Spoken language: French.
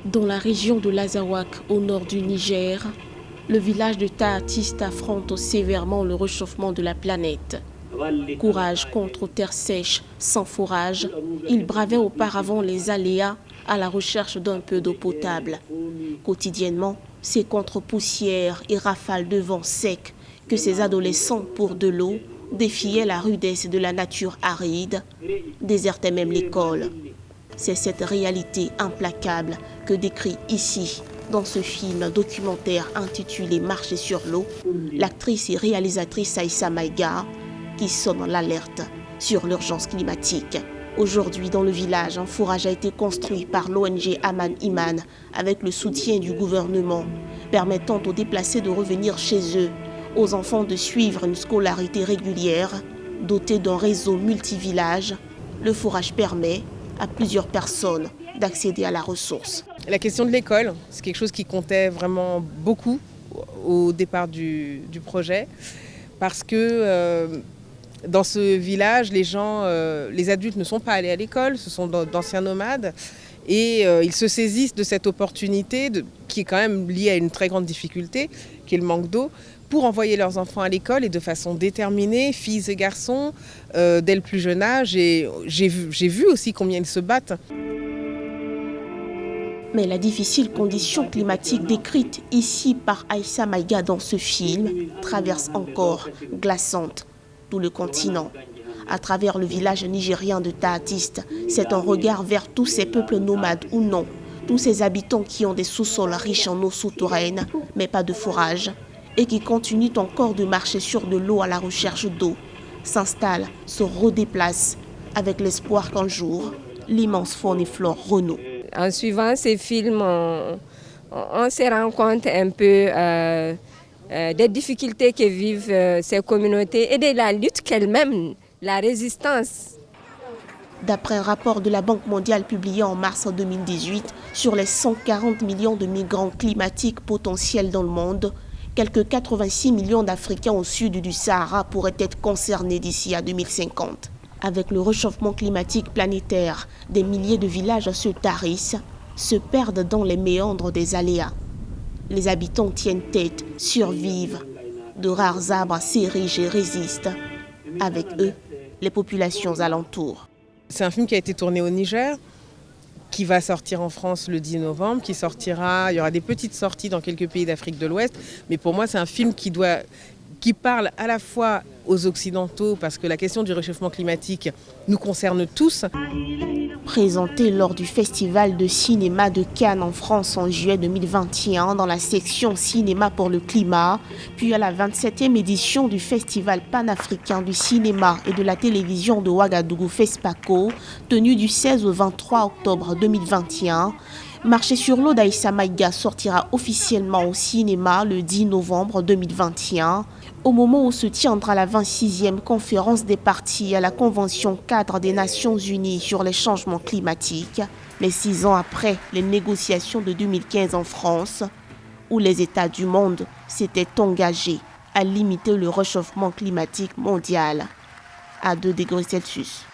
Dans la région de l'Azawak, au nord du Niger, le village de Taatiste affronte sévèrement le réchauffement de la planète. Courage contre terre sèche, sans fourrage, il bravait auparavant les aléas à la recherche d'un peu d'eau potable. Quotidiennement, c'est contre poussière et rafales de vent sec que ces adolescents, pour de l'eau, défiaient la rudesse de la nature aride, désertaient même l'école. C'est cette réalité implacable que décrit ici, dans ce film documentaire intitulé Marcher sur l'eau, l'actrice et réalisatrice Aïssa Maïga, qui sonne l'alerte sur l'urgence climatique. Aujourd'hui, dans le village, un fourrage a été construit par l'ONG Aman Iman avec le soutien du gouvernement, permettant aux déplacés de revenir chez eux, aux enfants de suivre une scolarité régulière. Doté d'un réseau multivillage, le fourrage permet à plusieurs personnes d'accéder à la ressource. La question de l'école, c'est quelque chose qui comptait vraiment beaucoup au départ du projet, parce que dans ce village, les adultes ne sont pas allés à l'école, ce sont d'anciens nomades, et ils se saisissent de cette opportunité qui est quand même liée à une très grande difficulté, qui est le manque d'eau, pour envoyer leurs enfants à l'école et de façon déterminée, filles et garçons, dès le plus jeune âge. Et j'ai vu aussi combien ils se battent. Mais la difficile condition climatique décrite ici par Aïssa Maïga dans ce film traverse encore glaçante tout le continent. À travers le village nigérien de Taatiste, c'est un regard vers tous ces peuples nomades ou non, tous ces habitants qui ont des sous-sols riches en eau souterraine, mais pas de fourrage, et qui continuent encore de marcher sur de l'eau à la recherche d'eau, s'installent, se redéplacent, avec l'espoir qu'un jour, l'immense faune et flore renoue. En suivant ces films, on se rend compte un peu des difficultés que vivent ces communautés et de la lutte qu'elles-mêmes, la résistance. D'après un rapport de la Banque mondiale publié en mars 2018 sur les 140 millions de migrants climatiques potentiels dans le monde, quelques 86 millions d'Africains au sud du Sahara pourraient être concernés d'ici à 2050. Avec le réchauffement climatique planétaire, des milliers de villages se tarissent, se perdent dans les méandres des aléas. Les habitants tiennent tête, survivent. De rares arbres s'érigent et résistent. Avec eux, les populations alentours. C'est un film qui a été tourné au Niger, qui va sortir en France le 10 novembre, il y aura des petites sorties dans quelques pays d'Afrique de l'Ouest, mais pour moi c'est un film qui parle à la fois aux Occidentaux, parce que la question du réchauffement climatique nous concerne tous. Présenté lors du Festival de cinéma de Cannes en France en juillet 2021 dans la section Cinéma pour le climat, puis à la 27e édition du Festival panafricain du cinéma et de la télévision de Ouagadougou FESPACO, tenu du 16 au 23 octobre 2021, Marcher sur l'eau d'Aïssa Maïga sortira officiellement au cinéma le 10 novembre 2021, au moment où se tiendra la 26e conférence des parties à la Convention cadre des Nations Unies sur les changements climatiques, mais 6 ans après les négociations de 2015 en France, où les États du monde s'étaient engagés à limiter le réchauffement climatique mondial à 2 degrés Celsius.